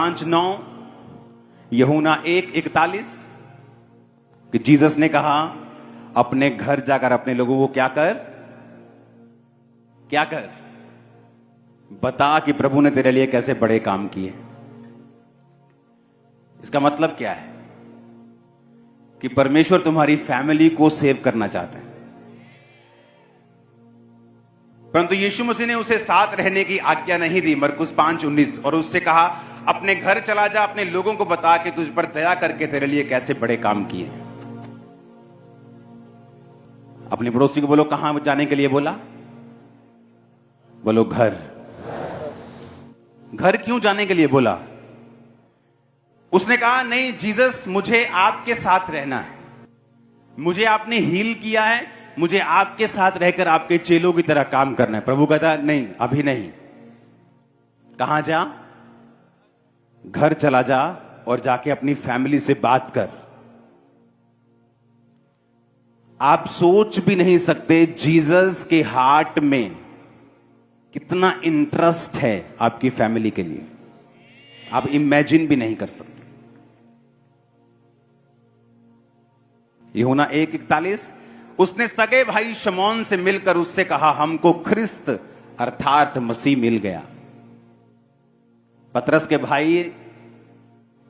5:9, यूहन्ना 1:41 कि जीसस ने कहा अपने घर जाकर अपने लोगों को क्या कर बता कि प्रभु ने तेरे लिए कैसे बड़े काम किए। इसका मतलब क्या है कि परमेश्वर तुम्हारी फैमिली को सेव करना चाहता है, परंतु यीशु मसीह ने उसे साथ रहने की आज्ञा नहीं दी, मरकुस 5:19, और उससे कहा अपने घर चला जा, अपने लोगों को बता कि तुझ पर दया करके तेरे लिए कैसे बड़े काम किए। अपने पड़ोसी को बोलो कहां जाने के लिए बोला? बोलो घर। घर क्यों जाने के लिए बोला? उसने कहा नहीं जीसस, मुझे आपके साथ रहना है, मुझे आपने हील किया है, मुझे आपके साथ रहकर आपके चेलों की तरह काम करना है। प्रभु कहता नहीं, अभी नहीं। कहां जा? घर चला जा और जाके अपनी फैमिली से बात कर। आप सोच भी नहीं सकते जीसस के हार्ट में कितना इंटरेस्ट है आपकी फैमिली के लिए, आप इमेजिन भी नहीं कर सकते। यूहन्ना 1:41, उसने सगे भाई शमौन से मिलकर उससे कहा हमको ख्रिस्त अर्थात मसीह मिल गया। पतरस के भाई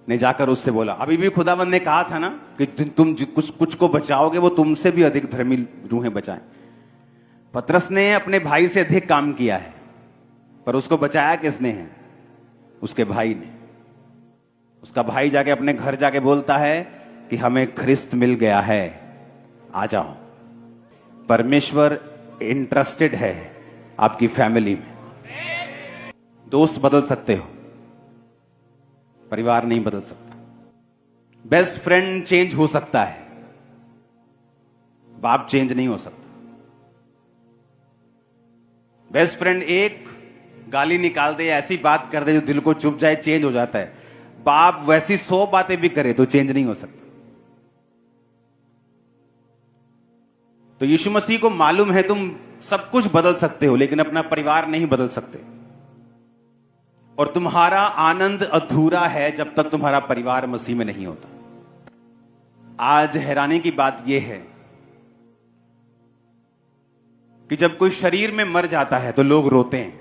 ने जाकर उससे बोला, अभी भी खुदावंद ने कहा था ना कि तुम कुछ को बचाओगे वो तुमसे भी अधिक धर्मी रूहें बचाएं। पतरस ने अपने भाई से अधिक काम किया है, पर उसको बचाया किसने है? उसके भाई ने। उसका भाई जाके अपने घर जाके बोलता है कि हमें ख्रिस्त मिल गया है, आ जाओ। परमेश्वर इंटरेस्टेड है आपकी फैमिली में। दोस्त बदल सकते हो, परिवार नहीं बदल सकता। बेस्ट फ्रेंड चेंज हो सकता है, बाप चेंज नहीं हो सकता। बेस्ट फ्रेंड एक गाली निकाल दे, ऐसी बात कर दे जो दिल को चुभ जाए, चेंज हो जाता है। बाप वैसी 100 बातें भी करे तो चेंज नहीं हो सकता। तो यीशु मसीह को मालूम है तुम सब कुछ बदल सकते हो, लेकिन अपना परिवार नहीं बदल सकते। और तुम्हारा आनंद अधूरा है जब तक तुम्हारा परिवार मसीह में नहीं होता। आज हैरानी की बात यह है कि जब कोई शरीर में मर जाता है तो लोग रोते हैं,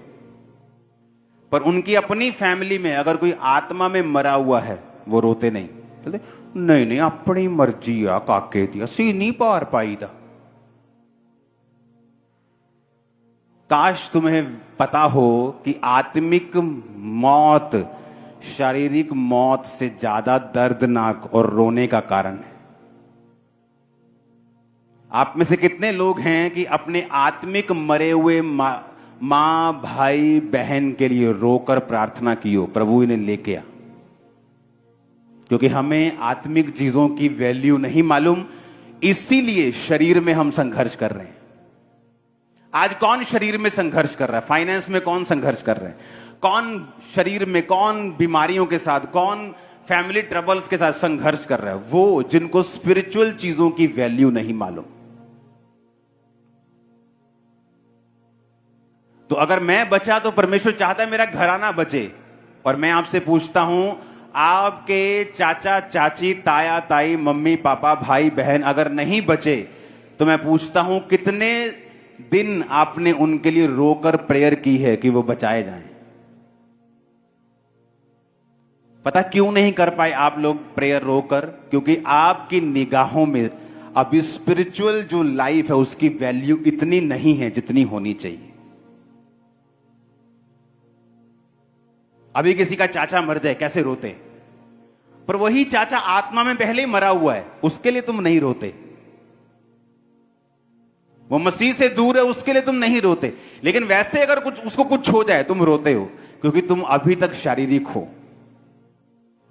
पर उनकी अपनी फैमिली में अगर कोई आत्मा में मरा हुआ है वो रोते नहीं। नहीं नहीं अपनी मर्जी आ काके दी असी नहीं पार पाई दा। काश तुम्हें पता हो कि आत्मिक मौत शारीरिक मौत से ज्यादा दर्दनाक और रोने का कारण है। आप में से कितने लोग हैं कि अपने आत्मिक मरे हुए मां भाई बहन के लिए रोकर प्रार्थना की हो, प्रभु इन्हें लेके आ? क्योंकि हमें आत्मिक चीजों की वैल्यू नहीं मालूम, इसीलिए शरीर में हम संघर्ष कर रहे हैं। आज कौन शरीर में संघर्ष कर रहा है? फाइनेंस में कौन संघर्ष कर रहे हैं? कौन शरीर में, कौन बीमारियों के साथ, कौन फैमिली ट्रबल्स के साथ संघर्ष कर रहा है? वो जिनको स्पिरिचुअल चीजों की वैल्यू नहीं मालूम। तो अगर मैं बचा तो परमेश्वर चाहता है मेरा घराना बचे। और मैं आपसे पूछता हूं, आपके चाचा चाची, ताया ताई, मम्मी पापा, भाई बहन अगर नहीं बचे तो मैं पूछता हूं कितने दिन आपने उनके लिए रोकर प्रेयर की है कि वो बचाए जाएं? पता क्यों नहीं कर पाए आप लोग प्रेयर रोकर? क्योंकि आपकी निगाहों में अभी स्पिरिचुअल जो लाइफ है उसकी वैल्यू इतनी नहीं है जितनी होनी चाहिए। अभी किसी का चाचा मर जाए कैसे रोते, पर वही चाचा आत्मा में पहले ही मरा हुआ है, उसके लिए तुम नहीं रोते। वो मसीह से दूर है, उसके लिए तुम नहीं रोते। लेकिन वैसे अगर उसको कुछ हो जाए तुम रोते हो, क्योंकि तुम अभी तक शारीरिक हो।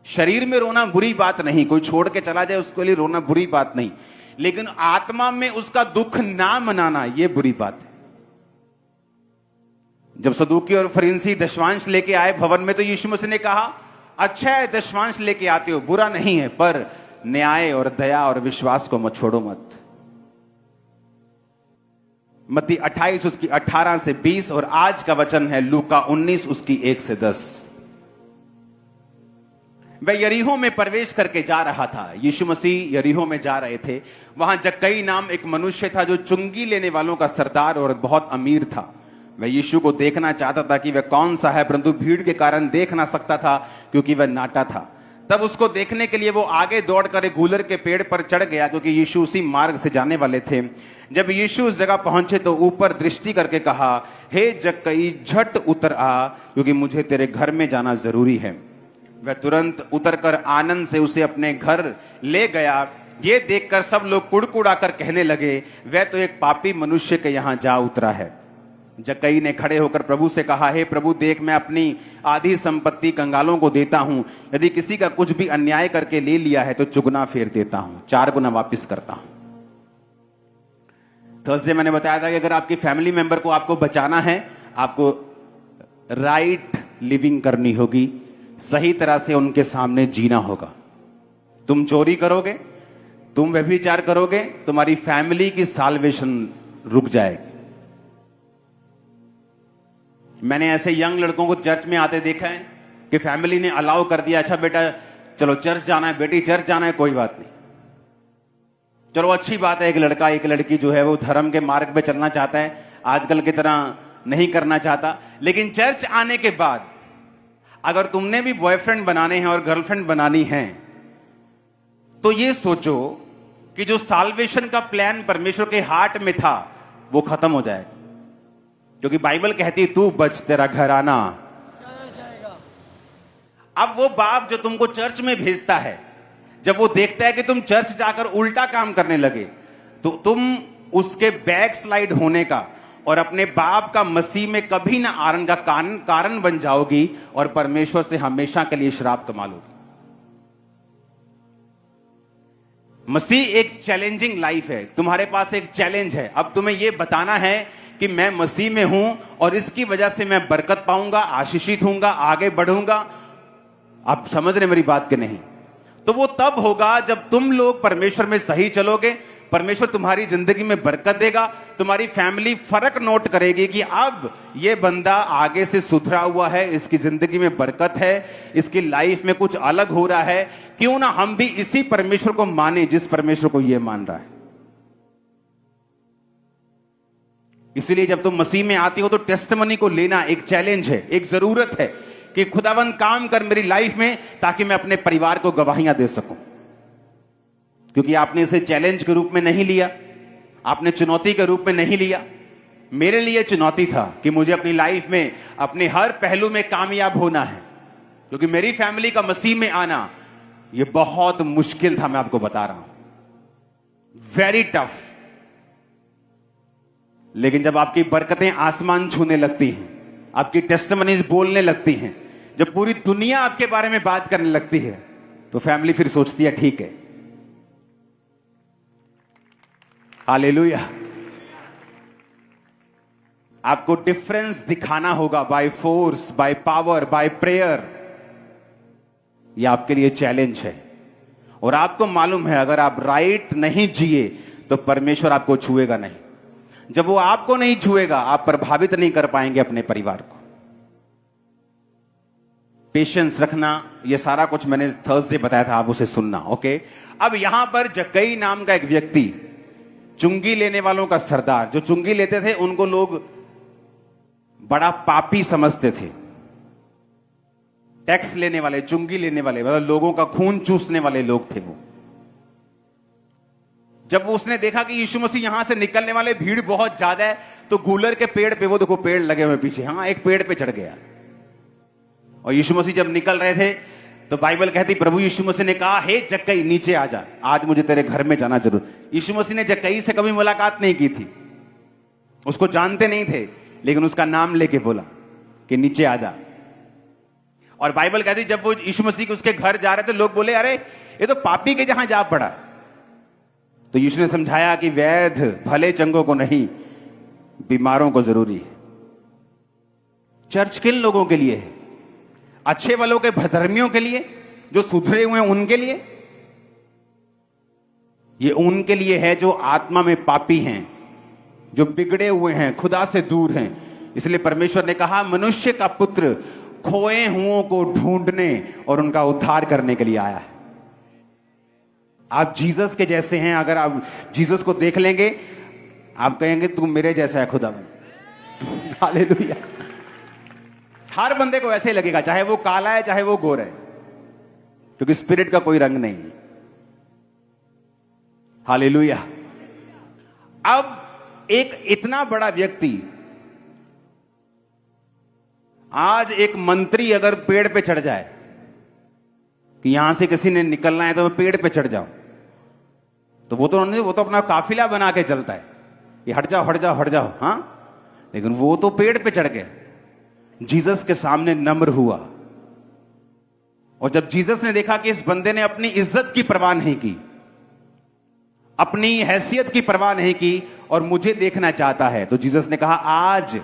शरीर में रोना बुरी बात नहीं, कोई छोड़ के चला जाए उसके लिए रोना बुरी बात नहीं, लेकिन आत्मा में उसका दुख ना मनाना यह बुरी बात है। जब सदूकी और फरीसी दशवांश लेके आए भवन में, तो यीशु मसीह ने कहा अच्छा है दशवांश लेके आते हो, बुरा नहीं है, पर न्याय और दया और विश्वास को मत छोड़ो मत। मत्ती 28 उसकी 18 से 20, और आज का वचन है लूका 19 उसकी 1 से 10। वह यरीहो में प्रवेश करके जा रहा था। यीशु मसीह यरीहो में जा रहे थे। वहां जक्कई नाम एक मनुष्य था जो चुंगी लेने वालों का सरदार और बहुत अमीर था। वह यीशु को देखना चाहता था कि वह कौन सा है, परंतु भीड़ के कारण देख ना सकता था क्योंकि वह नाटा था। तब उसको देखने के लिए वो आगे दौड़कर एक गूलर के पेड़ पर चढ़ गया, क्योंकि यीशु उसी मार्ग से जाने वाले थे। जब यीशु उस जगह पहुंचे तो ऊपर दृष्टि करके कहा, हे जक्कई, झट उतर आ, क्योंकि मुझे तेरे घर में जाना जरूरी है। वह तुरंत उतरकर आनंद से उसे अपने घर ले गया। ये देखकर सब लोग कुड़कुड़ाकर कहने लगे, वह तो एक पापी मनुष्य के यहाँ जा उतरा है। जक्कई ने खड़े होकर प्रभु से कहा, हे प्रभु, देख, मैं अपनी आधी संपत्ति कंगालों को देता हूं। यदि किसी का कुछ भी अन्याय करके ले लिया है तो चुगना फेर देता हूं, 4 गुना वापस करता हूं। थर्सडे मैंने बताया था कि अगर आपकी फैमिली मेंबर को आपको बचाना है, आपको राइट लिविंग करनी होगी, सही तरह से उनके सामने जीना होगा। तुम चोरी करोगे, तुम व्यभिचार करोगे, तुम्हारी फैमिली की साल्वेशन रुक जाएगी। मैंने ऐसे यंग लड़कों को चर्च में आते देखा है कि फैमिली ने अलाउ कर दिया, अच्छा बेटा चलो चर्च जाना है, बेटी चर्च जाना है, कोई बात नहीं, चलो अच्छी बात है। एक लड़का एक लड़की जो है वो धर्म के मार्ग पे चलना चाहता है, आजकल की तरह नहीं करना चाहता। लेकिन चर्च आने के बाद अगर तुमने भी बॉयफ्रेंड बनाने हैं और गर्लफ्रेंड बनानी है तो ये सोचो कि जो साल्वेशन का प्लान परमेश्वर के हार्ट में था वो खत्म हो जाएगा, क्योंकि बाइबल कहती है तू बच, तेरा घराना जाएगा। अब वो बाप जो तुमको चर्च में भेजता है, जब वो देखता है कि तुम चर्च जाकर उल्टा काम करने लगे, तो तुम उसके बैक स्लाइड होने का और अपने बाप का मसीह में कभी ना आने का कारण बन जाओगी और परमेश्वर से हमेशा के लिए श्राप कमा लोगी। मसीह एक चैलेंजिंग लाइफ है, तुम्हारे पास एक चैलेंज है। अब तुम्हें यह बताना है कि मैं मसीह में हूं और इसकी वजह से मैं बरकत पाऊंगा, आशीषित होऊंगा, आगे बढ़ूंगा। आप समझ रहे मेरी बात के नहीं? तो वो तब होगा जब तुम लोग परमेश्वर में सही चलोगे, परमेश्वर तुम्हारी जिंदगी में बरकत देगा। तुम्हारी फैमिली फर्क नोट करेगी कि अब ये बंदा आगे से सुधरा हुआ है, इसकी जिंदगी में बरकत है, इसकी लाइफ में कुछ अलग हो रहा है। क्यों ना हम भी इसी परमेश्वर को माने जिस परमेश्वर को ये मान रहा है। इसलिए जब तुम मसीह में आती हो तो टेस्टिमनी को लेना एक चैलेंज है, एक जरूरत है कि खुदावन काम कर मेरी लाइफ में, ताकि मैं अपने परिवार को गवाहियां दे सकूं। क्योंकि आपने इसे चैलेंज के रूप में नहीं लिया, आपने चुनौती के रूप में नहीं लिया। मेरे लिए चुनौती था कि मुझे अपनी लाइफ में अपने हर पहलू में कामयाब होना है, क्योंकि मेरी फैमिली का मसीह में आना यह बहुत मुश्किल था। मैं आपको बता रहा हूं, वेरी टफ। लेकिन जब आपकी बरकतें आसमान छूने लगती हैं, आपकी टेस्टिमनीज बोलने लगती हैं, जब पूरी दुनिया आपके बारे में बात करने लगती है, तो फैमिली फिर सोचती है ठीक है, हालेलुया। आपको डिफरेंस दिखाना होगा by force, by power, by prayer. यह आपके लिए चैलेंज है। और आपको मालूम है अगर आप राइट नहीं जिए तो परमेश्वर आपको छुएगा नहीं। जब वो आपको नहीं छुएगा, आप प्रभावित नहीं कर पाएंगे अपने परिवार को। पेशेंस रखना, ये सारा कुछ मैंने थर्सडे बताया था, आप उसे सुनना। ओके, अब यहां पर जक्कई नाम का एक व्यक्ति, चुंगी लेने वालों का सरदार, जो चुंगी लेते थे उनको लोग बड़ा पापी समझते थे। टैक्स लेने वाले, चुंगी लेने वाले, मतलब लोगों का खून चूसने वाले लोग थे वो। जब वो उसने देखा कि यीशु मसीह यहां से निकलने वाले, भीड़ बहुत ज्यादा है, तो गूलर के पेड़ पे, वो देखो पेड़ लगे हुए पीछे, हाँ एक पेड़ पे चढ़ गया। और यीशु मसीह जब निकल रहे थे तो बाइबल कहती प्रभु यीशु मसीह ने कहा, हे जक्कई नीचे आ जा, आज मुझे तेरे घर में जाना जरूर। यीशु मसीह ने जक्कई से कभी मुलाकात नहीं की थी, उसको जानते नहीं थे, लेकिन उसका नाम लेके बोला कि नीचे आ जा। और बाइबल कहती जब वो यीशु मसीह के उसके घर जा रहे थे, लोग बोले अरे ये तो पापी के जहां जा पड़ा। तो यीशु ने समझाया कि वैध भले चंगों को नहीं, बीमारों को जरूरी है। चर्च किन लोगों के लिए है? अच्छे वालों के, धर्मियों के लिए, जो सुधरे हुए हैं उनके लिए? ये उनके लिए है जो आत्मा में पापी हैं, जो बिगड़े हुए हैं, खुदा से दूर हैं। इसलिए परमेश्वर ने कहा मनुष्य का पुत्र खोए हुओं को ढूंढने और उनका उद्धार करने के लिए आया है। आप जीसस के जैसे हैं। अगर आप जीसस को देख लेंगे, आप कहेंगे तू मेरे जैसा है खुदावन। हालेलुया। हर बंदे को ऐसे ही लगेगा, चाहे वो काला है चाहे वो गोरा है, क्योंकि स्पिरिट का कोई रंग नहीं है। हालेलुया। अब एक इतना बड़ा व्यक्ति, आज एक मंत्री अगर पेड़ पे चढ़ जाए कि यहां से किसी ने निकलना है तो मैं पेड़ पे चढ़ जाऊं, तो वो तो अपना काफिला बना के चलता है, ये हट जाओ हट जाओ हट जाओ। हां, लेकिन वो तो पेड़ पे चढ़ गया, जीसस के सामने नम्र हुआ। और जब जीसस ने देखा कि इस बंदे ने अपनी इज्जत की परवाह नहीं की, अपनी हैसियत की परवाह नहीं की और मुझे देखना चाहता है, तो जीसस ने कहा आज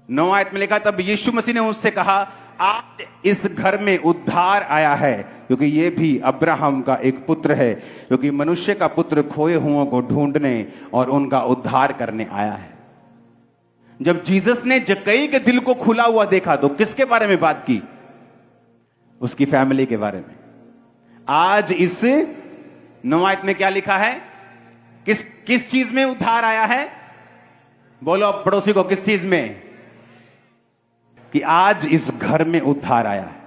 9 आयत में लिखा, तब यीशु मसीह ने उससे कहा आज इस घर में उद्धार आया है, क्योंकि यह भी अब्राहम का एक पुत्र है, क्योंकि मनुष्य का पुत्र खोए हुओं को ढूंढने और उनका उद्धार करने आया है। जब जीसस ने जक्कई के दिल को खुला हुआ देखा तो किसके बारे में बात की? उसकी फैमिली के बारे में। आज इस 9 आयत में क्या लिखा है? किस चीज में उद्धार आया है? बोलो पड़ोसी को, किस चीज में? कि आज इस घर में उद्धार आया है।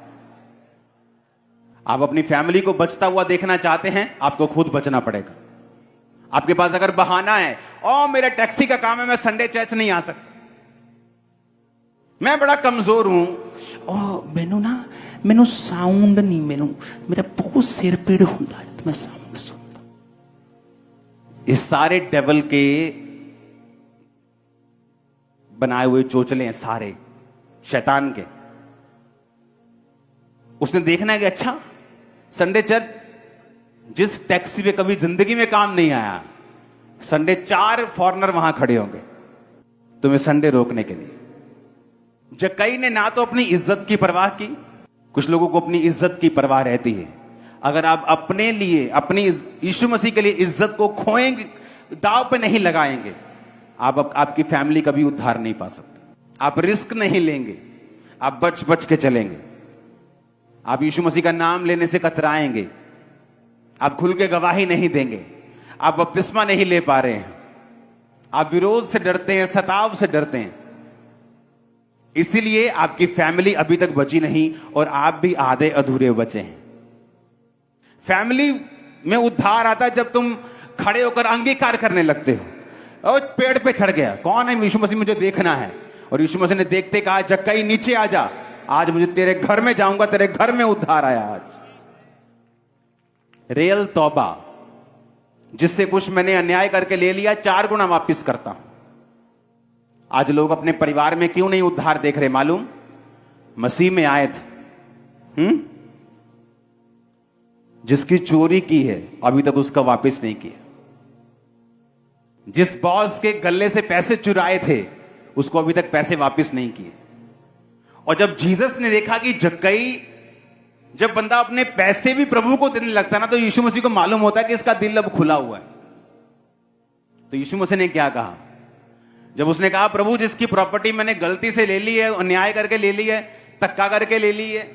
आप अपनी फैमिली को बचता हुआ देखना चाहते हैं, आपको खुद बचना पड़ेगा। आपके पास अगर बहाना है, ओ मेरा टैक्सी का काम है, मैं संडे चर्च नहीं आ सकता, मैं बड़ा कमजोर हूं, मैनू साउंड नहीं, मेरा बहुत सिर पीड़ होता है तो मैं साउंड नहीं सुनता। ये सारे डेवल के बनाए हुए चोचले हैं, सारे शैतान के। उसने देखना है कि अच्छा संडे चर्च जिस टैक्सी पे कभी जिंदगी में काम नहीं आया, संडे 4 फॉरेनर वहां खड़े होंगे तुम्हें संडे रोकने के लिए। जक्कई ने ना तो अपनी इज्जत की परवाह की, कुछ लोगों को अपनी इज्जत की परवाह रहती है। अगर आप अपने लिए, अपनी यीशु मसीह के लिए इज्जत को खोएंगे, दांव पे नहीं लगाएंगे, आपकी फैमिली कभी उद्धार नहीं पा सकती। आप रिस्क नहीं लेंगे, आप बच बच के चलेंगे, आप यीशु मसीह का नाम लेने से कतराएंगे, आप खुल के गवाही नहीं देंगे, आप बपतिस्मा नहीं ले पा रहे हैं, आप विरोध से डरते हैं, सताव से डरते हैं, इसीलिए आपकी फैमिली अभी तक बची नहीं और आप भी आधे अधूरे बचे हैं। फैमिली में उद्धार आता है जब तुम खड़े होकर अंगीकार करने लगते हो। और पेड़ पे चढ़ गया, कौन है? यीशु मसीह, मुझे देखना है। और यीशु मसीह ने देखते कहा, जक्कई नीचे आ जा, आज मुझे तेरे घर में जाऊंगा, तेरे घर में उद्धार आया आज। रियल तौबा, जिससे कुछ मैंने अन्याय करके ले लिया 4 गुना वापिस करता हूं। आज लोग अपने परिवार में क्यों नहीं उद्धार देख रहे मालूम? मसीह में आए थे, जिसकी चोरी की है अभी तक उसका वापस नहीं किया, जिस बॉस के गले से पैसे चुराए थे उसको अभी तक पैसे वापस नहीं किए। और जब जीसस ने देखा कि जक्कई, जब बंदा अपने पैसे भी प्रभु को देने लगता ना, तो यीशु मसीह को मालूम होता है कि इसका दिल अब खुला हुआ है। तो यीशु मसीह ने क्या कहा? जब उसने कहा, प्रभु जिसकी प्रॉपर्टी मैंने गलती से ले ली है, अन्याय करके ले ली है, धक्का करके ले ली है,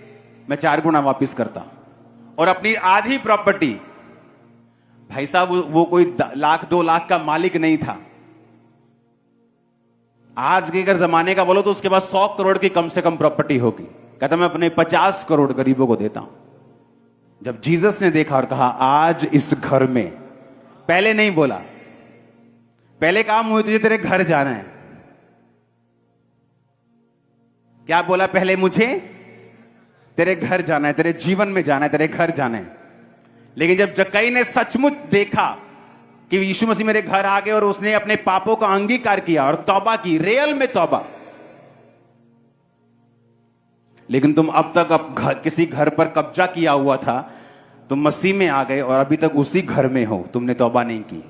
मैं 4 गुना वापस करता हूं। और अपनी आधी प्रॉपर्टी, भाई साहब वो कोई 1 लाख 2 लाख का मालिक नहीं था। आज के अगर जमाने का बोलो तो उसके पास 100 करोड़ की कम से कम प्रॉपर्टी होगी। कहता मैं अपने 50 करोड़ गरीबों को देता हूं। जब जीसस ने देखा और कहा आज इस घर में, पहले नहीं बोला, पहले कहा मुझे तुझे तेरे घर जाना है। क्या बोला? पहले मुझे तेरे घर जाना है, तेरे जीवन में जाना है, तेरे घर जाना है। लेकिन जब जक्कई ने सचमुच देखा कि यीशु मसीह मेरे घर आ गए और उसने अपने पापों का अंगीकार किया और तौबा की, रियल में तौबा। लेकिन तुम अब तक किसी घर पर कब्जा किया हुआ था, तुम मसीह में आ गए और अभी तक उसी घर में हो, तुमने तौबा नहीं की।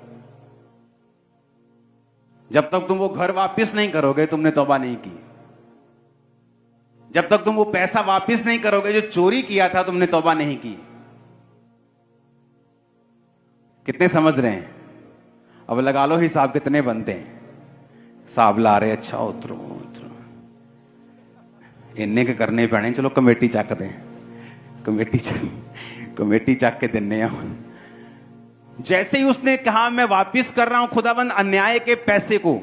जब तक तुम वो घर वापस नहीं करोगे, तुमने तौबा नहीं की। जब तक तुम वो पैसा वापस नहीं करोगे जो चोरी किया था, तुमने तौबा नहीं की। कितने समझ रहे हैं? अब लगा लो हिसाब कितने बनते हैं। हिसाब ला रहे, अच्छा उतरो उतरो। इन्ने के करने पैने, चलो कमेटी चकते हैं, कमेटी चक के दिने आ। जैसे ही उसने कहा मैं वापिस कर रहा हूं खुदाबंद अन्याय के पैसे को,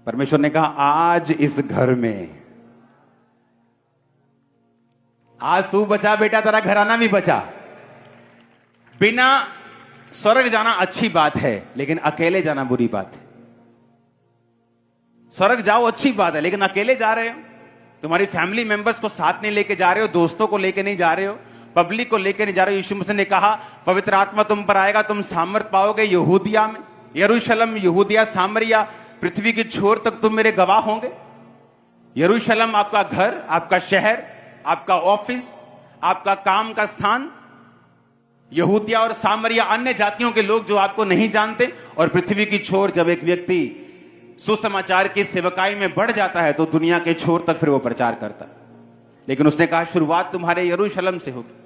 परमेश्वर ने कहा आज इस घर में, आज तू बचा बेटा, तेरा घराना भी बचा। बिना स्वर्ग जाना अच्छी बात है, लेकिन अकेले जाना बुरी बात है। स्वर्ग जाओ अच्छी बात है, लेकिन अकेले जा रहे हो, तुम्हारी फैमिली मेंबर्स को साथ नहीं लेके जा रहे हो, दोस्तों को लेके नहीं जा रहे हो, पब्लिक को लेके नहीं जा रहे हो। यीशु मसीह ने कहा पवित्र आत्मा तुम पर आएगा, तुम सामर्थ पाओगे, यहूदिया में, यरूशलेम, यहूदिया, सामरिया, पृथ्वी की छोर तक तुम मेरे गवाह होंगे। यरूशलेम आपका घर, आपका शहर, आपका ऑफिस, आपका काम का स्थान, यहूदिया और सामरिया अन्य जातियों के लोग जो आपको नहीं जानते, और पृथ्वी की छोर। जब एक व्यक्ति सुसमाचार की सेवकाई में बढ़ जाता है तो दुनिया के छोर तक फिर वो प्रचार करता है। लेकिन उसने कहा शुरुआत तुम्हारे यरूशलेम से होगी।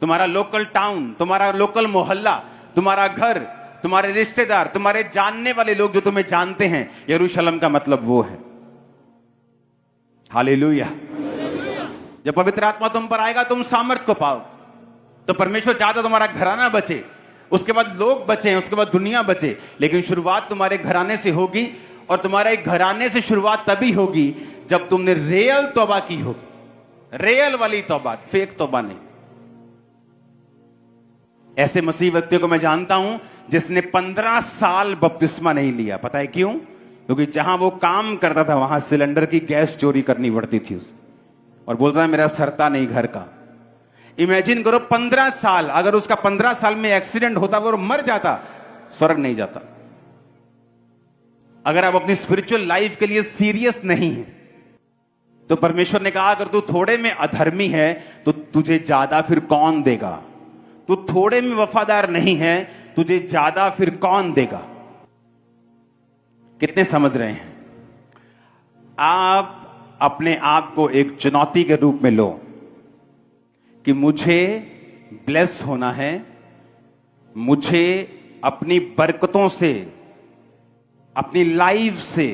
तुम्हारा लोकल टाउन, तुम्हारा लोकल मोहल्ला, तुम्हारा घर, तुम्हारे रिश्तेदार, तुम्हारे जानने वाले लोग जो तुम्हें जानते हैं, यरूशलेम का मतलब वो है। हालेलुया। जब पवित्र आत्मा तुम पर आएगा तुम सामर्थ को पाओ। तो परमेश्वर चाहता तुम्हारा घराना बचे, उसके बाद लोग बचे, उसके बाद दुनिया बचे, लेकिन शुरुआत तुम्हारे घराने से होगी। और तुम्हारे घराने से शुरुआत तभी होगी जब तुमने रियल तौबा की होगी, रियल वाली तौबा, फेक तौबा नहीं। ऐसे मसीह व्यक्ति को मैं जानता हूं जिसने 15 साल बपतिस्मा नहीं लिया। पता है क्यों? क्योंकि जहां वो काम करता था वहां सिलेंडर की गैस चोरी करनी पड़ती थी उसे, और बोलता था मेरा सरता नहीं घर का। इमेजिन करो 15 साल, अगर उसका 15 साल में एक्सीडेंट होता वो मर जाता, स्वर्ग नहीं जाता। अगर आप अपनी स्पिरिचुअल लाइफ के लिए सीरियस नहीं है तो परमेश्वर ने कहा अगर तू थोड़े में अधर्मी है तो तुझे ज्यादा फिर कौन देगा। तू थोड़े में वफादार नहीं है, तुझे ज्यादा फिर कौन देगा। कितने समझ रहे हैं? आप अपने आप को एक चुनौती के रूप में लो कि मुझे ब्लेस होना है, मुझे अपनी बरकतों से, अपनी लाइफ से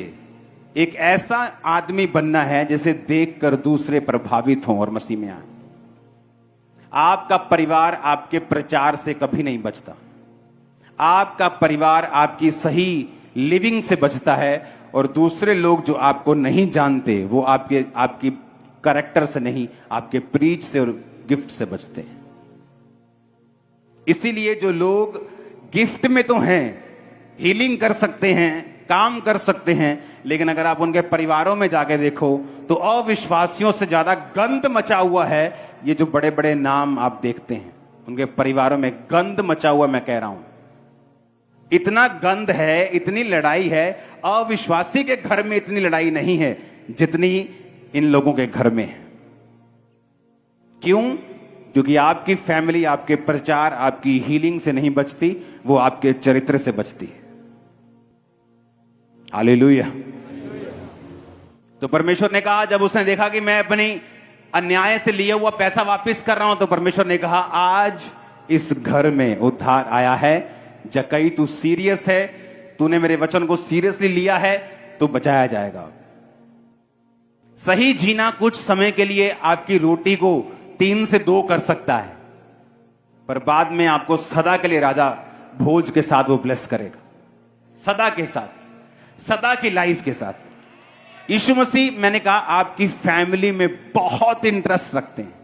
एक ऐसा आदमी बनना है जिसे देखकर दूसरे प्रभावित हों और मसीह में आए। आपका परिवार आपके प्रचार से कभी नहीं बचता। आपका परिवार आपकी सही लिविंग से बचता है, और दूसरे लोग जो आपको नहीं जानते वो आपकी कैरेक्टर से नहीं, आपके प्रीच से और गिफ्ट से बचते हैं। इसीलिए जो लोग गिफ्ट में तो हैं, हीलिंग कर सकते हैं, काम कर सकते हैं, लेकिन अगर आप उनके परिवारों में जाके देखो तो अविश्वासियों से ज्यादा गंद मचा हुआ है। ये जो बड़े बड़े नाम आप देखते हैं उनके परिवारों में गंद मचा हुआ, मैं कह रहा हूं इतना गंद है, इतनी लड़ाई है। अविश्वासी के घर में इतनी लड़ाई नहीं है जितनी इन लोगों के घर में है। क्यों? क्योंकि आपकी फैमिली आपके प्रचार, आपकी हीलिंग से नहीं बचती, वो आपके चरित्र से बचती है। हालेलुया। तो परमेश्वर ने कहा, जब उसने देखा कि मैं अपनी अन्याय से लिया हुआ पैसा वापस कर रहा हूं, तो परमेश्वर ने कहा आज इस घर में उद्धार आया है। जकई तू सीरियस है, तूने मेरे वचन को सीरियसली लिया है तो बचाया जाएगा। सही जीना कुछ समय के लिए आपकी रोटी को 3 से 2 कर सकता है, पर बाद में आपको सदा के लिए राजा भोज के साथ वो ब्लेस करेगा, सदा के साथ, सदा की लाइफ के साथ। यीशु मसीह, मैंने कहा, आपकी फैमिली में बहुत इंटरेस्ट रखते हैं,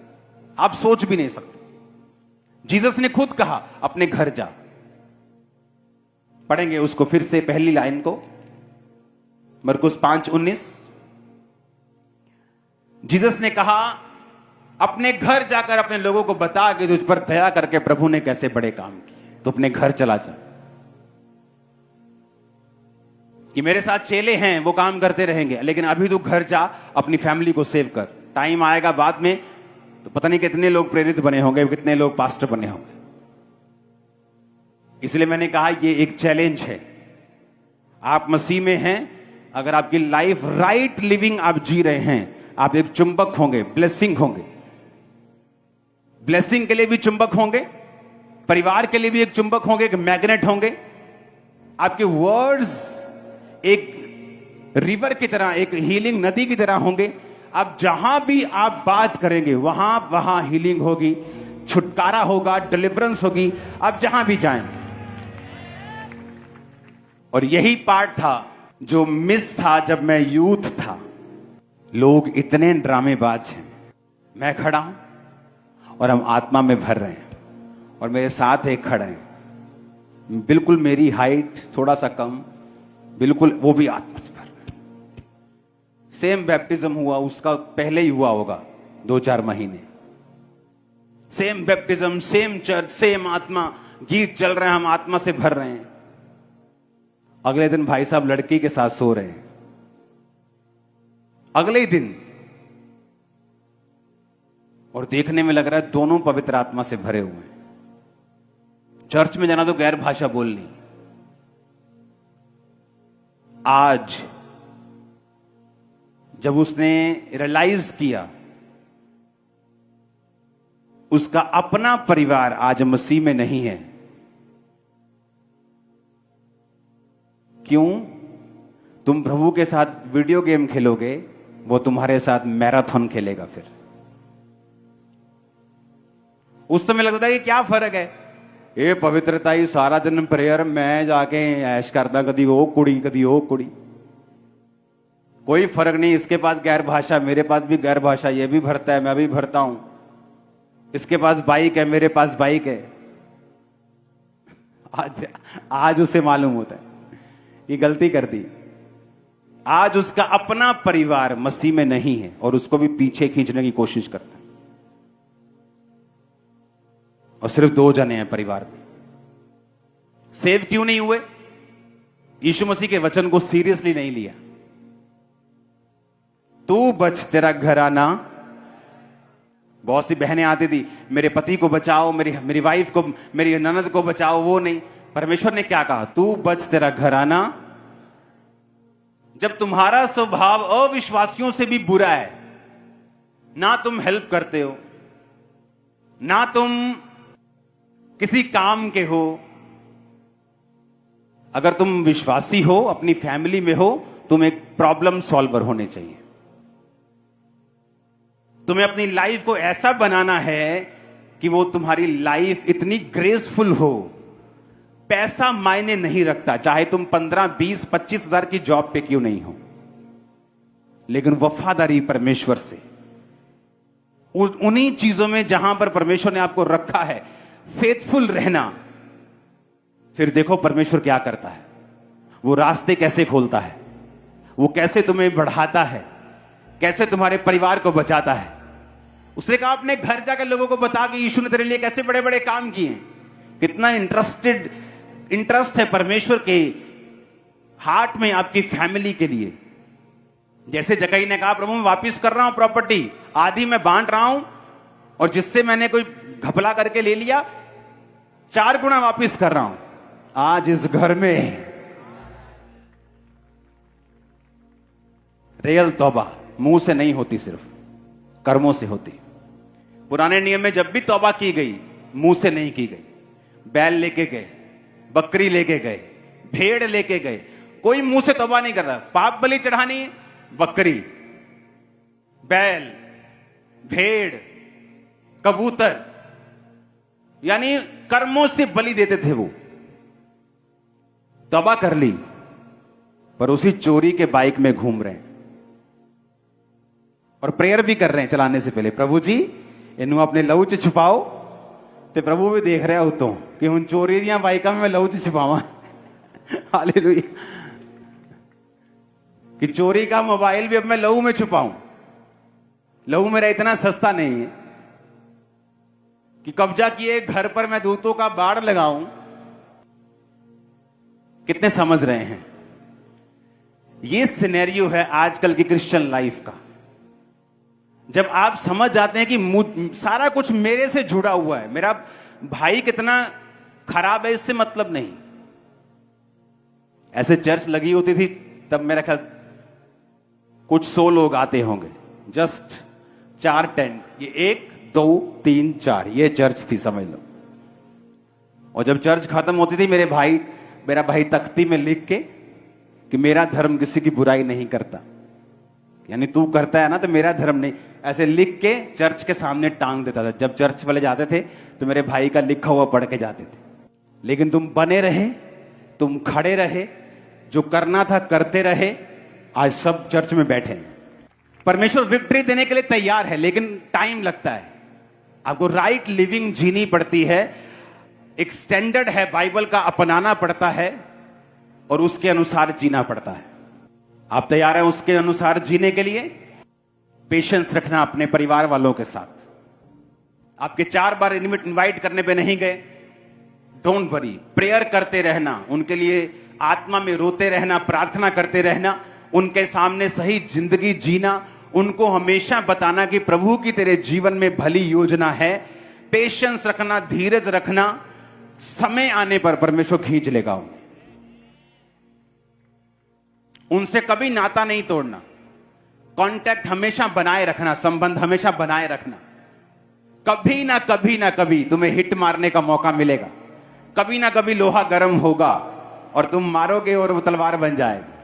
आप सोच भी नहीं सकते। जीसस ने खुद कहा अपने घर जा। पढ़ेंगे उसको फिर से, पहली लाइन को, मरकुस 5:19। जीसस ने कहा अपने घर जाकर अपने लोगों को बता कि तुझ पर दया करके प्रभु ने कैसे बड़े काम किए। तो अपने घर चला जा, कि मेरे साथ चेले हैं वो काम करते रहेंगे, लेकिन अभी तू घर जा, अपनी फैमिली को सेव कर। टाइम आएगा बाद में तो पता नहीं कितने लोग प्रेरित बने होंगे, कितने लोग पास्टर बने होंगे। इसलिए मैंने कहा ये एक चैलेंज है। आप मसीह में हैं, अगर आपकी लाइफ राइट लिविंग आप जी रहे हैं, आप एक चुंबक होंगे, ब्लेसिंग होंगे। ब्लेसिंग के लिए भी चुंबक होंगे, परिवार के लिए भी एक चुंबक होंगे, एक मैग्नेट होंगे। आपके वर्ड्स एक रिवर की तरह, एक हीलिंग नदी की तरह होंगे। अब जहां भी आप बात करेंगे वहां वहां हीलिंग होगी, छुटकारा होगा, डिलीवरेंस होगी, आप जहां भी जाएंगे। और यही पार्ट था जो मिस था जब मैं यूथ था। लोग इतने ड्रामेबाज हैं, मैं खड़ा हूं और हम आत्मा में भर रहे हैं, और मेरे साथ एक खड़े हैं, बिल्कुल मेरी हाइट थोड़ा सा कम, बिल्कुल वो भी आत्मा से भर रहे हैं। सेम बैप्टिज्म हुआ, उसका पहले ही हुआ होगा 2-4 महीने। Same baptism, same church, same आत्मा, गीत चल रहे हैं, हम आत्मा से भर रहे हैं। अगले दिन भाई साहब लड़की के साथ सो रहे हैं, अगले ही दिन, और देखने में लग रहा है दोनों पवित्र आत्मा से भरे हुए हैं। चर्च में जाना तो गैर भाषा बोलनी। आज जब उसने रियलाइज किया उसका अपना परिवार आज मसीह में नहीं है, क्यों? तुम प्रभु के साथ वीडियो गेम खेलोगे, वो तुम्हारे साथ मैराथन खेलेगा। फिर उस समय लगता है कि क्या फर्क है, ये पवित्रता ही सारा दिन प्रेयर, मैं जाके ऐश करता, कदी वो कुड़ी कदी वो कुड़ी, कोई फर्क नहीं। इसके पास गैर भाषा, मेरे पास भी गैर भाषा, ये भी भरता है, मैं भी भरता हूं। इसके पास बाइक है, मेरे पास बाइक है। आज उसे मालूम होता है ये गलती कर दी। आज उसका अपना परिवार मसीह में नहीं है और उसको भी पीछे खींचने की कोशिश करता है, और सिर्फ 2 जने हैं परिवार में। सेव क्यों नहीं हुए? यीशु मसीह के वचन को सीरियसली नहीं लिया। तू बच, तेरा घराना। बहुत सी बहनें आती थी, मेरे पति को बचाओ, मेरी वाइफ को, मेरी ननद को बचाओ, वो नहीं। परमेश्वर ने क्या कहा? तू बच, तेरा घराना। जब तुम्हारा स्वभाव अविश्वासियों से भी बुरा है, ना तुम हेल्प करते हो, ना तुम किसी काम के हो, अगर तुम विश्वासी हो, अपनी फैमिली में हो, तुम एक प्रॉब्लम सॉल्वर होने चाहिए। तुम्हें अपनी लाइफ को ऐसा बनाना है कि वो तुम्हारी लाइफ इतनी ग्रेसफुल हो। पैसा मायने नहीं रखता, चाहे तुम 15, 20, 25 हजार की जॉब पे क्यों नहीं हो, लेकिन वफादारी परमेश्वर से, उन्हीं चीजों में जहां पर परमेश्वर ने आपको रखा है, फेथफुल रहना। फिर देखो परमेश्वर क्या करता है, वो रास्ते कैसे खोलता है, वो कैसे तुम्हें बढ़ाता है, कैसे तुम्हारे परिवार को बचाता है। उसने कहा अपने घर जाकर लोगों को बता कि यीशु ने तेरे लिए कैसे बड़े बड़े काम किए। कितना इंटरेस्ट है परमेश्वर के हार्ट में आपकी फैमिली के लिए। जैसे जकई ने कहा, प्रभु मैं वापिस कर रहा हूं प्रॉपर्टी, आधी मैं बांट रहा हूं, और जिससे मैंने कोई घपला करके ले लिया 4 गुना वापिस कर रहा हूं। आज इस घर में रियल तौबा मुंह से नहीं होती, सिर्फ कर्मों से होती। पुराने नियम में जब भी तौबा की गई, मुंह से नहीं की गई। बैल लेके गए, बकरी लेके गए, भेड़ लेके गए, कोई मुंह से तौबा नहीं कर रहा। पाप बलि चढ़ानी है, बकरी, बैल, भेड़, कबूतर, यानी कर्मों से बलि देते थे वो। तौबा कर ली, पर उसी चोरी के बाइक में घूम रहे हैं और प्रेयर भी कर रहे हैं चलाने से पहले, प्रभु जी इन्हों अपने लहू च छुपाओ। तो प्रभु भी देख रहा हो तो कि उन चोरी दियां बाइका में मैं लहू च छुपावा। हालेलुया। कि चोरी का मोबाइल भी अब मैं लहू में छुपाऊं। लहू मेरा इतना सस्ता नहीं है कि कब्जा किए घर पर मैं दूतों का बाड़ लगाऊं। कितने समझ रहे हैं? ये सिनेरियो है आजकल की क्रिश्चियन लाइफ का। जब आप समझ जाते हैं कि सारा कुछ मेरे से जुड़ा हुआ है, मेरा भाई कितना खराब है इससे मतलब नहीं। ऐसे चर्च लगी होती थी तब मेरा ख्याल कुछ 100 लोग आते होंगे, जस्ट 4 टेंट, ये 1, 2, 3, 4, ये चर्च थी समझ लो। और जब चर्च खत्म होती थी मेरा भाई तख्ती में लिख के कि मेरा धर्म किसी की बुराई नहीं करता, यानी तू करता है ना तो मेरा धर्म नहीं, ऐसे लिख के चर्च के सामने टांग देता था। जब चर्च वाले जाते थे तो मेरे भाई का लिखा हुआ पढ़ के जाते थे। लेकिन तुम बने रहे, तुम खड़े रहे, जो करना था करते रहे, आज सब चर्च में बैठे हैं। परमेश्वर विक्ट्री देने के लिए तैयार है, लेकिन टाइम लगता है। आपको राइट लिविंग जीनी पड़ती है, एक स्टैंडर्ड है बाइबल का, अपनाना पड़ता है और उसके अनुसार जीना पड़ता है। आप तैयार हैं उसके अनुसार जीने के लिए? पेशेंस रखना अपने परिवार वालों के साथ। आपके 4 बार इनवाइट करने पे नहीं गए, डोंट वरी, प्रेयर करते रहना, उनके लिए आत्मा में रोते रहना, प्रार्थना करते रहना, उनके सामने सही जिंदगी जीना, उनको हमेशा बताना कि प्रभु की तेरे जीवन में भली योजना है। पेशेंस रखना, धीरज रखना, समय आने पर परमेश्वर खींच लेगा उन्हें। उनसे कभी नाता नहीं तोड़ना, कांटेक्ट हमेशा बनाए रखना, संबंध हमेशा बनाए रखना। कभी ना कभी ना कभी तुम्हें हिट मारने का मौका मिलेगा, कभी ना कभी लोहा गर्म होगा और तुम मारोगे और वो तलवार बन जाएगी।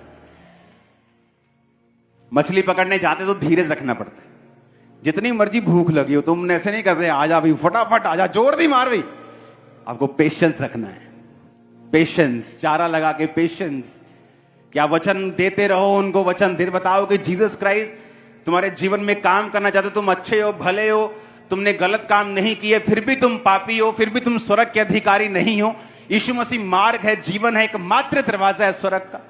मछली पकड़ने जाते तो धीरज रखना पड़ता है। जितनी मर्जी भूख लगी हो, तुम ऐसे नहीं करते आजा भाई फटाफट आजा, जोर दी मार भाई। आपको पेशेंस रखना है, पेशेंस, चारा लगा के पेशेंस। क्या वचन देते रहो, उनको वचन दे बताओ कि जीसस क्राइस्ट तुम्हारे जीवन में काम करना चाहते, तुम अच्छे हो, भले हो, तुमने गलत काम नहीं किए, फिर भी तुम पापी हो, फिर भी तुम स्वर्ग के अधिकारी नहीं हो। यीशु मसीह मार्ग है, जीवन है, एक मात्र दरवाजा है स्वर्ग का।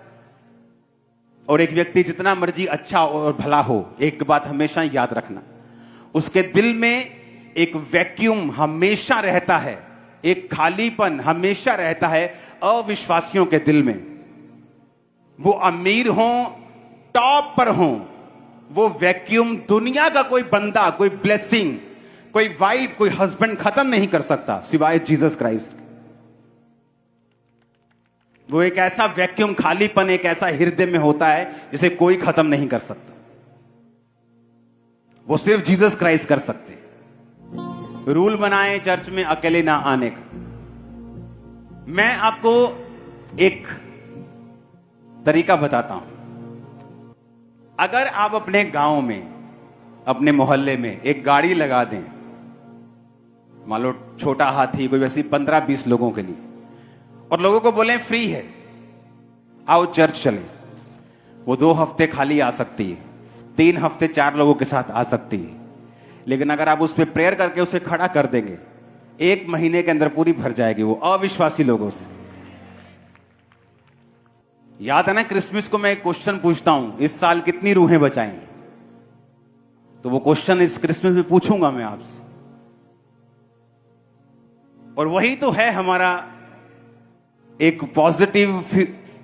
और एक व्यक्ति जितना मर्जी अच्छा और भला हो, एक बात हमेशा याद रखना, उसके दिल में एक वैक्यूम हमेशा रहता है, एक खालीपन हमेशा रहता है अविश्वासियों के दिल में। वो अमीर हो, टॉप पर हो, वो वैक्यूम दुनिया का कोई बंदा, कोई ब्लेसिंग, कोई वाइफ, कोई हस्बैंड खत्म नहीं कर सकता सिवाय जीसस क्राइस्ट। वो एक ऐसा वैक्यूम, खालीपन एक ऐसा हृदय में होता है जिसे कोई खत्म नहीं कर सकता। वो सिर्फ जीसस क्राइस्ट कर सकते। रूल बनाए चर्च में अकेले ना आने का। मैं आपको एक तरीका बताता हूं। अगर आप अपने गांव में, अपने मोहल्ले में एक गाड़ी लगा दें, मान लो छोटा हाथी, कोई वैसी 15-20 लोगों के लिए, और लोगों को बोलें फ्री है, आओ चर्च चलें, वो 2 हफ्ते खाली आ सकती है, 3 हफ्ते 4 लोगों के साथ आ सकती है। लेकिन अगर आप उस पर प्रेयर करके उसे खड़ा कर देंगे, 1 महीने के अंदर पूरी भर जाएगी वो अविश्वासी लोगों से। याद है ना, क्रिसमस को मैं एक क्वेश्चन पूछता हूं, इस साल कितनी रूहें बचाई? तो वो क्वेश्चन इस क्रिसमस में पूछूंगा मैं आपसे। और वही तो है हमारा एक पॉजिटिव,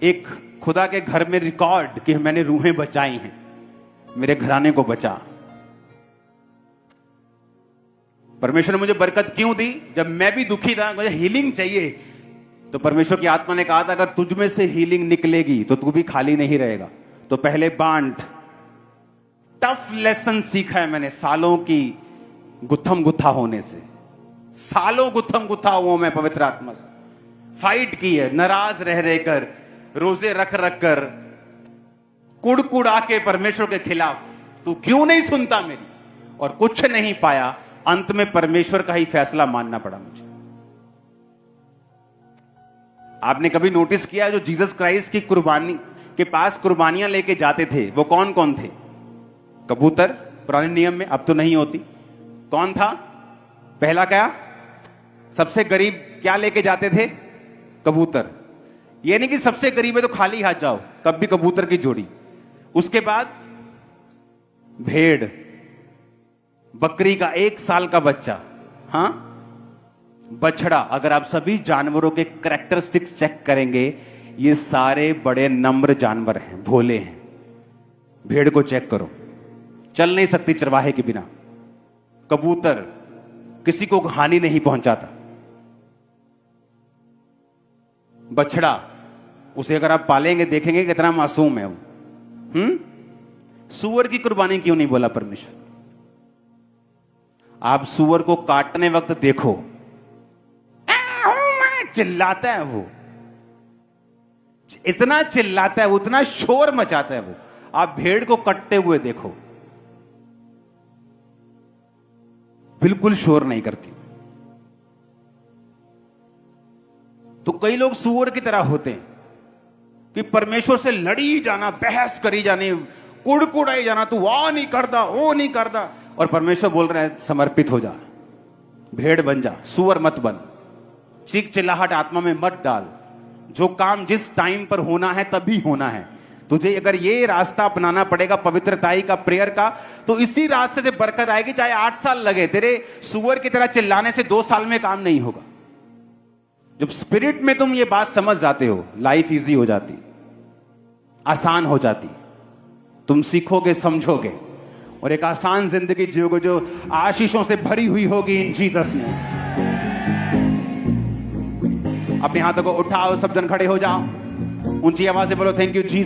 एक खुदा के घर में रिकॉर्ड कि मैंने रूहें बचाई हैं, मेरे घराने को बचा। परमेश्वर ने मुझे बरकत क्यों दी? जब मैं भी दुखी था, मुझे हीलिंग चाहिए, तो परमेश्वर की आत्मा ने कहा था अगर तुझ में से हीलिंग निकलेगी तो तू भी खाली नहीं रहेगा, तो पहले बांट। टफ लेसन सीखा है मैंने सालों की गुत्थम गुत्था होने से, सालों गुत्थम गुत्था हुआ मैं पवित्र आत्मा से, फाइट की है, नाराज रह रहकर, रोजे रख रख कर, कुड़कुड़ा के परमेश्वर के खिलाफ, तू क्यों नहीं सुनता मेरी, और कुछ नहीं पाया। अंत में परमेश्वर का ही फैसला मानना पड़ा मुझे। आपने कभी नोटिस किया जो जीसस क्राइस्ट की कुर्बानी के पास कुर्बानियां लेके जाते थे, वो कौन कौन थे? कबूतर, पुराने नियम में, अब तो नहीं होती। कौन था पहला? क्या सबसे गरीब क्या लेके जाते थे? कबूतर। ये नहीं कि सबसे गरीब है तो खाली हाथ जाओ, तब भी कबूतर की जोड़ी। उसके बाद भेड़, बकरी का 1 साल का बच्चा, हां, बछड़ा। अगर आप सभी जानवरों के कैरेक्टरिस्टिक्स चेक करेंगे, ये सारे बड़े नम्र जानवर हैं, भोले हैं। भेड़ को चेक करो, चल नहीं सकती चरवाहे के बिना। कबूतर किसी को हानि नहीं पहुंचाता। बछड़ा, उसे अगर आप पालेंगे देखेंगे कितना मासूम है वो। सूअर की कुर्बानी क्यों नहीं बोला परमेश्वर? आप सूअर को काटने वक्त देखो, चिल्लाता है वो। इतना चिल्लाता है, उतना शोर मचाता है वो। आप भेड़ को कटते हुए देखो, बिल्कुल शोर नहीं करती। तो कई लोग सूअर की तरह होते हैं कि परमेश्वर से लड़ी जाना, बहस करी जानी, कुड़कुड़ाई जाना, तू वाह नहीं करता, वो नहीं करता, और परमेश्वर बोल रहे हैं समर्पित हो जा, भेड़ बन जा, सूअर मत बन। चीख चिल्लाहट आत्मा में मत डाल। जो काम जिस टाइम पर होना है तभी होना है। तुझे अगर ये रास्ता अपनाना पड़ेगा पवित्रताई का, प्रेयर का, तो इसी रास्ते से बरकत आएगी, चाहे 8 साल लगे। तेरे सूअर की तरह चिल्लाने से 2 साल में काम नहीं होगा। जब स्पिरिट में तुम ये बात समझ जाते हो, लाइफ इजी हो जाती, आसान हो जाती। तुम सीखोगे, समझोगे, और एक आसान जिंदगी जियोगे जो आशीषों से भरी हुई होगी इन जीसस ने। अपने हाथों को उठाओ, सब जन खड़े हो जाओ, ऊंची आवाज से बोलो थैंक यू जीसस।